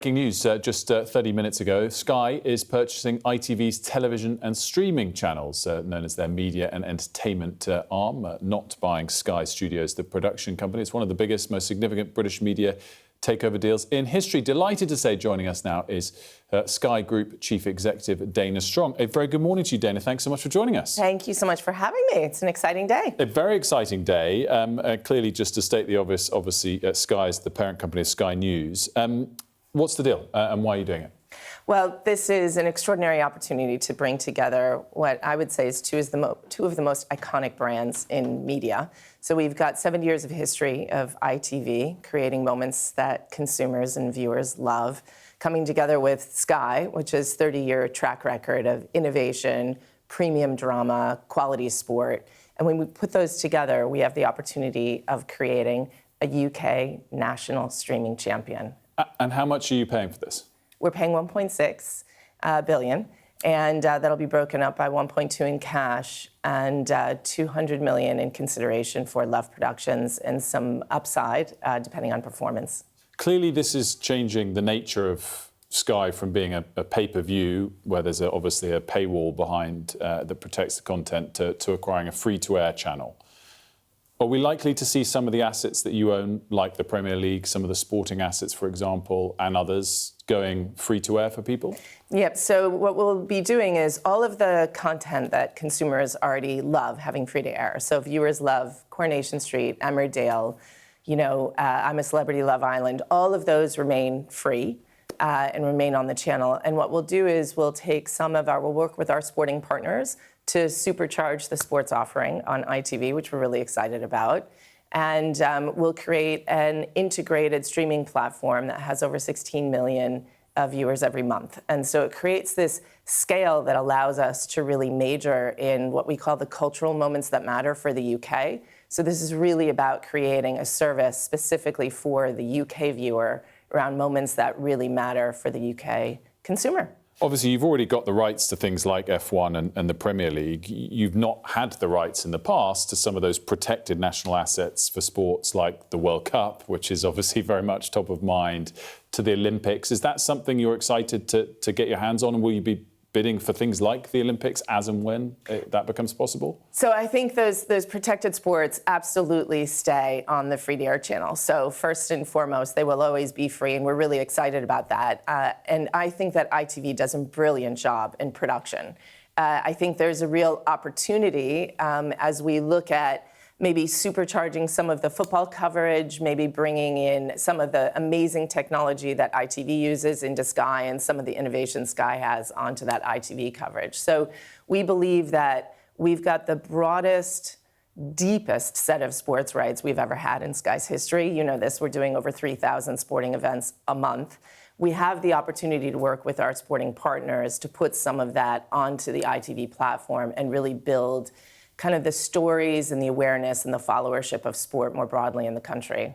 Breaking news just 30 minutes ago, Sky is purchasing ITV's television and streaming channels, known as their media and entertainment arm, not buying Sky Studios, the production company. It's one of the biggest, most significant British media takeover deals in history. Delighted to say joining us now is Sky Group Chief Executive Dana Strong. A very good morning to you, Dana. Thanks so much for joining us. Thank you so much for having me. It's an exciting day. A very exciting day. Clearly, just to state the obvious, obviously, Sky is the parent company of Sky News. What's the deal and why are you doing it? Well, this is an extraordinary opportunity to bring together what I would say is two of the most iconic brands in media. So we've got 70 years of history of ITV, creating moments that consumers and viewers love, coming together with Sky, which is 30-year track record of innovation, premium drama, quality sport. And when we put those together, we have the opportunity of creating a UK national streaming champion. And how much are you paying for this? We're paying $1.6 billion, and that'll be broken up by $1.2 in cash and $200 million in consideration for Love Productions and some upside, depending on performance. Clearly, this is changing the nature of Sky from being a pay-per-view, where there's obviously a paywall behind that protects the content, to acquiring a free-to-air channel. Are we likely to see some of the assets that you own, like the Premier League, some of the sporting assets, for example, and others, going free-to-air for people? Yep, so what we'll be doing is all of the content that consumers already love having free-to-air. So viewers love Coronation Street, Emmerdale, I'm a Celebrity, Love Island. All of those remain free and remain on the channel. And what we'll do is we'll work with our sporting partners to supercharge the sports offering on ITV, which we're really excited about. And we'll create an integrated streaming platform that has over 16 million viewers every month. And so it creates this scale that allows us to really major in what we call the cultural moments that matter for the UK. So this is really about creating a service specifically for the UK viewer around moments that really matter for the UK consumer. Obviously, you've already got the rights to things like F1 and the Premier League. You've not had the rights in the past to some of those protected national assets for sports like the World Cup, which is obviously very much top of mind, to the Olympics. Is that something you're excited to get your hands on? And will you be bidding for things like the Olympics as and when that becomes possible? So I think those protected sports absolutely stay on the free-to-air channel. So first and foremost, they will always be free, and we're really excited about that. And I think that ITV does a brilliant job in production. I think there's a real opportunity as we look at maybe supercharging some of the football coverage, maybe bringing in some of the amazing technology that ITV uses into Sky and some of the innovation Sky has onto that ITV coverage. So we believe that we've got the broadest, deepest set of sports rights we've ever had in Sky's history. You know this, we're doing over 3,000 sporting events a month. We have the opportunity to work with our sporting partners to put some of that onto the ITV platform and really build kind of the stories and the awareness and the followership of sport more broadly in the country.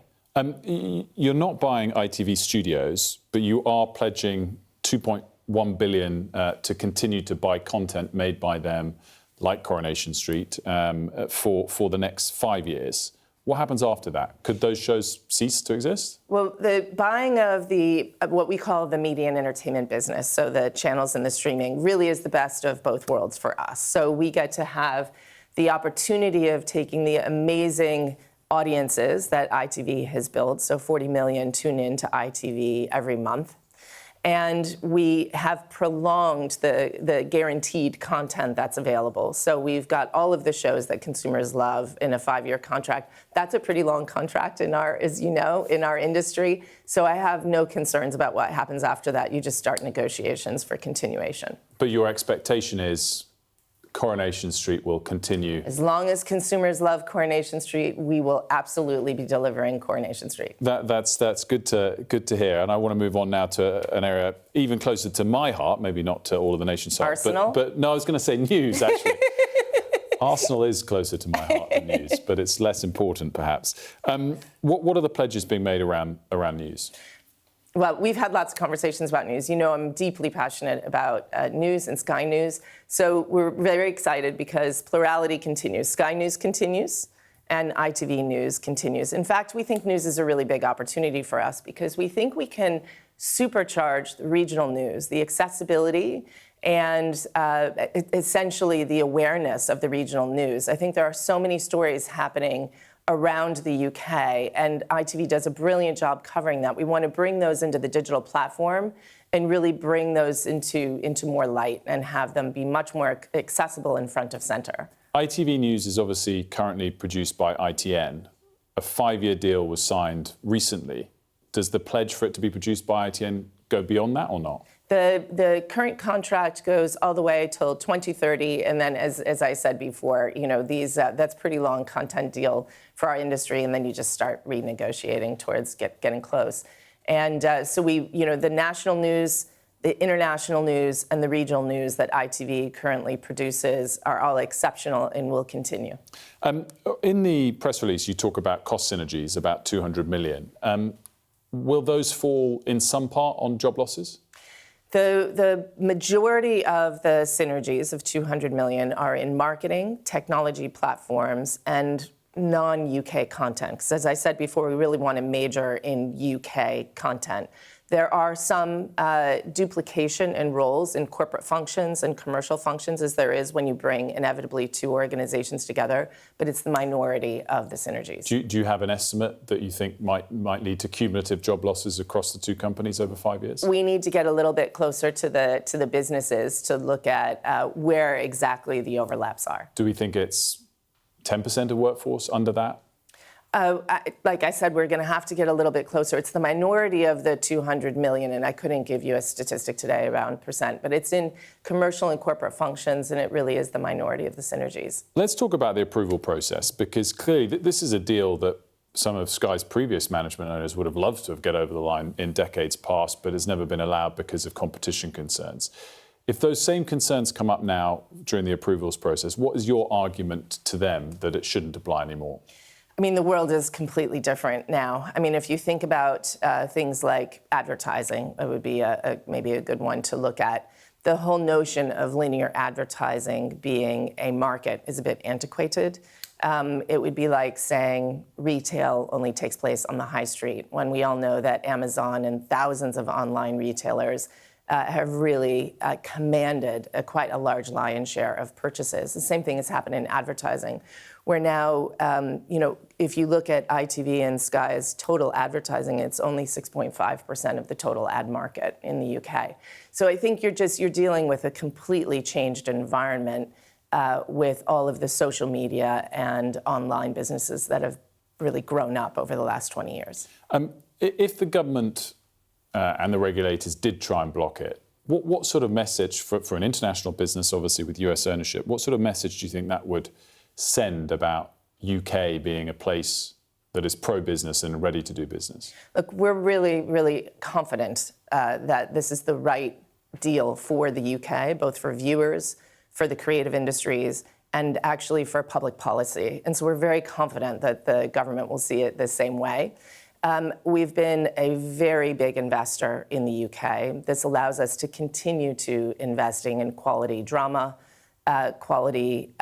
You're not buying ITV Studios, but you are pledging $2.1 billion to continue to buy content made by them, like Coronation Street, for the next 5 years. What happens after that? Could those shows cease to exist? Well, the buying of what we call the media and entertainment business, so the channels and the streaming, really is the best of both worlds for us. So we get to have the opportunity of taking the amazing audiences that ITV has built, so 40 million tune in to ITV every month. And we have prolonged the guaranteed content that's available. So we've got all of the shows that consumers love in a 5-year contract. That's a pretty long contract in our industry. So I have no concerns about what happens after that. You just start negotiations for continuation. But your expectation is Coronation Street will continue. As long as consumers love Coronation Street, we will absolutely be delivering Coronation Street. That's good to hear. And I want to move on now to an area even closer to my heart, maybe not to all of the nation's heart. Arsenal? But no, I was going to say news, actually. Arsenal is closer to my heart than news, but it's less important, perhaps. What are the pledges being made around news? Well, we've had lots of conversations about news. You know, I'm deeply passionate about news and Sky News. So we're very excited because plurality continues. Sky News continues and ITV News continues. In fact, we think news is a really big opportunity for us because we think we can supercharge the regional news, the accessibility, and essentially the awareness of the regional news. I think there are so many stories happening around the UK, and ITV does a brilliant job covering that. We want to bring those into the digital platform and really bring those into more light and have them be much more accessible and front of center. ITV News is obviously currently produced by ITN. A 5-year deal was signed recently. Does the pledge for it to be produced by ITN go beyond that or not? The current contract goes all the way till 2030, and then, as I said before, that's pretty long content deal for our industry, and then you just start renegotiating towards getting close. And so the national news, the international news, and the regional news that ITV currently produces are all exceptional and will continue. In the press release, you talk about cost synergies, about 200 million. Will those fall in some part on job losses? The majority of the synergies of 200 million are in marketing, technology platforms, and non-UK content. Because as I said before, we really want to major in UK content. There are some duplication in roles in corporate functions and commercial functions, as there is when you bring inevitably two organizations together, but it's the minority of the synergies. Do you have an estimate that you think might lead to cumulative job losses across the two companies over 5 years? We need to get a little bit closer to the businesses to look at where exactly the overlaps are. Do we think it's 10% of workforce, under that? Like I said, we're going to have to get a little bit closer. It's the minority of the 200 million, and I couldn't give you a statistic today around percent, but it's in commercial and corporate functions, and it really is the minority of the synergies. Let's talk about the approval process, because clearly this is a deal that some of Sky's previous management owners would have loved to have get over the line in decades past, but has never been allowed because of competition concerns. If those same concerns come up now during the approvals process, what is your argument to them that it shouldn't apply anymore? I mean, the world is completely different now. I mean, if you think about things like advertising, it would be maybe a good one to look at. The whole notion of linear advertising being a market is a bit antiquated. It would be like saying retail only takes place on the high street, when we all know that Amazon and thousands of online retailers have really commanded quite a large lion's share of purchases. The same thing has happened in advertising, where now, if you look at ITV and Sky's total advertising, it's only 6.5% of the total ad market in the UK. So I think you're dealing with a completely changed environment with all of the social media and online businesses that have really grown up over the last 20 years. If the government and the regulators did try and block it, what sort of message, for an international business, obviously with US ownership, what sort of message do you think that would send about UK being a place that is pro-business and ready to do business? Look, we're really, really confident that this is the right deal for the UK, both for viewers, for the creative industries, and actually for public policy. And so we're very confident that the government will see it the same way. We've been a very big investor in the UK. This allows us to continue to investing in quality drama, quality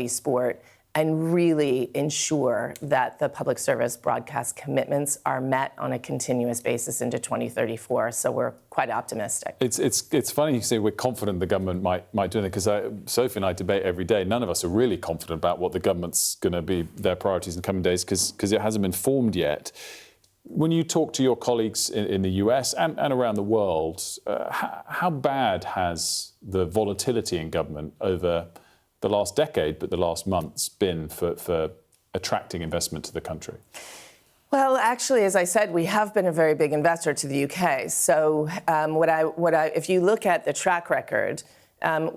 sport, and really ensure that the public service broadcast commitments are met on a continuous basis into 2034. So we're quite optimistic. It's funny you say we're confident the government might do it, because Sophie and I debate every day. None of us are really confident about what the government's going to be their priorities in the coming days, because it hasn't been formed yet. When you talk to your colleagues in the US and around the world, how bad has the volatility in government over the last decade, but the last months, been for attracting investment to the country? Well, actually, as I said, we have been a very big investor to the UK. So if you look at the track record, I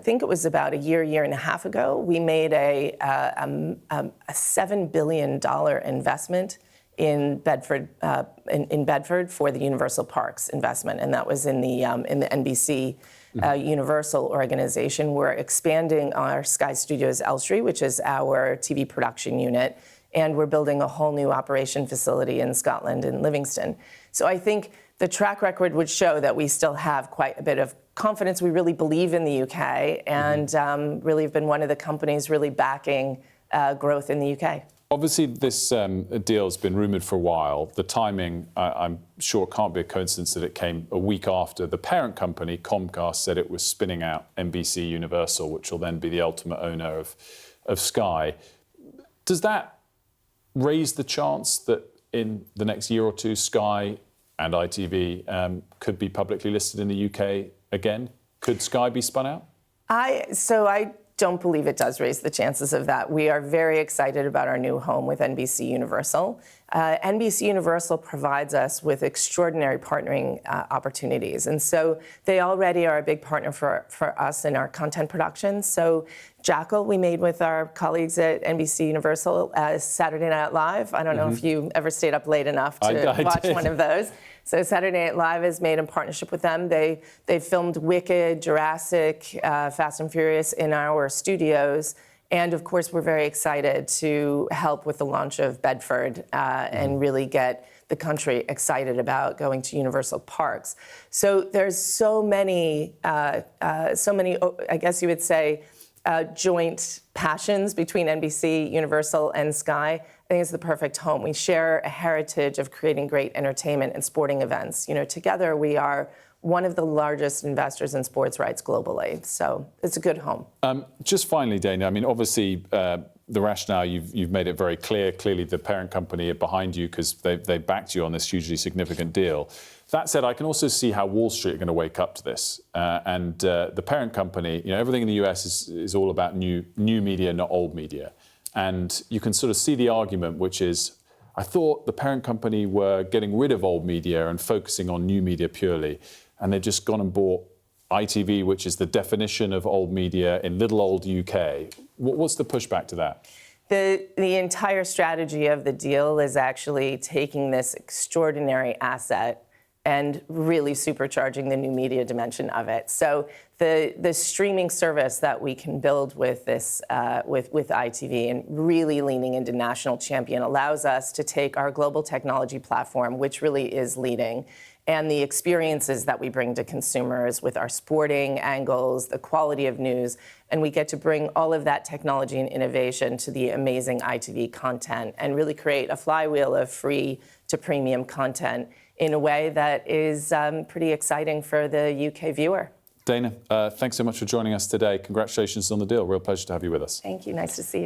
think it was about a year and a half ago, we made a $7 billion investment in Bedford for the Universal Parks investment, and that was in the NBC Universal organization. We're expanding our Sky Studios Elstree, which is our TV production unit, and we're building a whole new operation facility in Scotland, in Livingston. So I think the track record would show that we still have quite a bit of confidence. We really believe in the UK, and really have been one of the companies really backing growth in the UK. Obviously, this deal's been rumoured for a while. The timing, I'm sure, can't be a coincidence that it came a week after the parent company, Comcast, said it was spinning out NBC Universal, which will then be the ultimate owner of Sky. Does that raise the chance that in the next year or two, Sky and ITV could be publicly listed in the UK again? Could Sky be spun out? I don't believe it does raise the chances of that. We are very excited about our new home with NBC Universal. NBC Universal provides us with extraordinary partnering opportunities. And so they already are a big partner for us in our content production. So Jackal, we made with our colleagues at NBC Universal Saturday Night Live. I don't know if you ever stayed up late enough to watch one of those. So Saturday Night Live is made in partnership with them. They filmed Wicked, Jurassic, Fast and Furious in our studios. And of course, we're very excited to help with the launch of Bedford and really get the country excited about going to Universal Parks. So there's so many, I guess you would say, joint passions between NBC, Universal, and Sky. I think it's the perfect home. We share a heritage of creating great entertainment and sporting events. You know, together we are one of the largest investors in sports rights globally. So it's a good home. Just finally, Dana, I mean, obviously, the rationale, you've made it very clear. Clearly, the parent company are behind you because they backed you on this hugely significant deal. That said, I can also see how Wall Street are going to wake up to this. And the parent company, you know, everything in the US is all about new media, not old media. And you can sort of see the argument, which is, I thought the parent company were getting rid of old media and focusing on new media purely. And they've just gone and bought ITV, which is the definition of old media in little old UK. What's the pushback to that? The entire strategy of the deal is actually taking this extraordinary asset and really supercharging the new media dimension of it. So the streaming service that we can build with this with ITV and really leaning into national champion allows us to take our global technology platform, which really is leading, and the experiences that we bring to consumers with our sporting angles, the quality of news, and we get to bring all of that technology and innovation to the amazing ITV content and really create a flywheel of free to premium content in a way that is pretty exciting for the UK viewer. Dana, thanks so much for joining us today. Congratulations on the deal. Real pleasure to have you with us. Thank you. Nice to see you.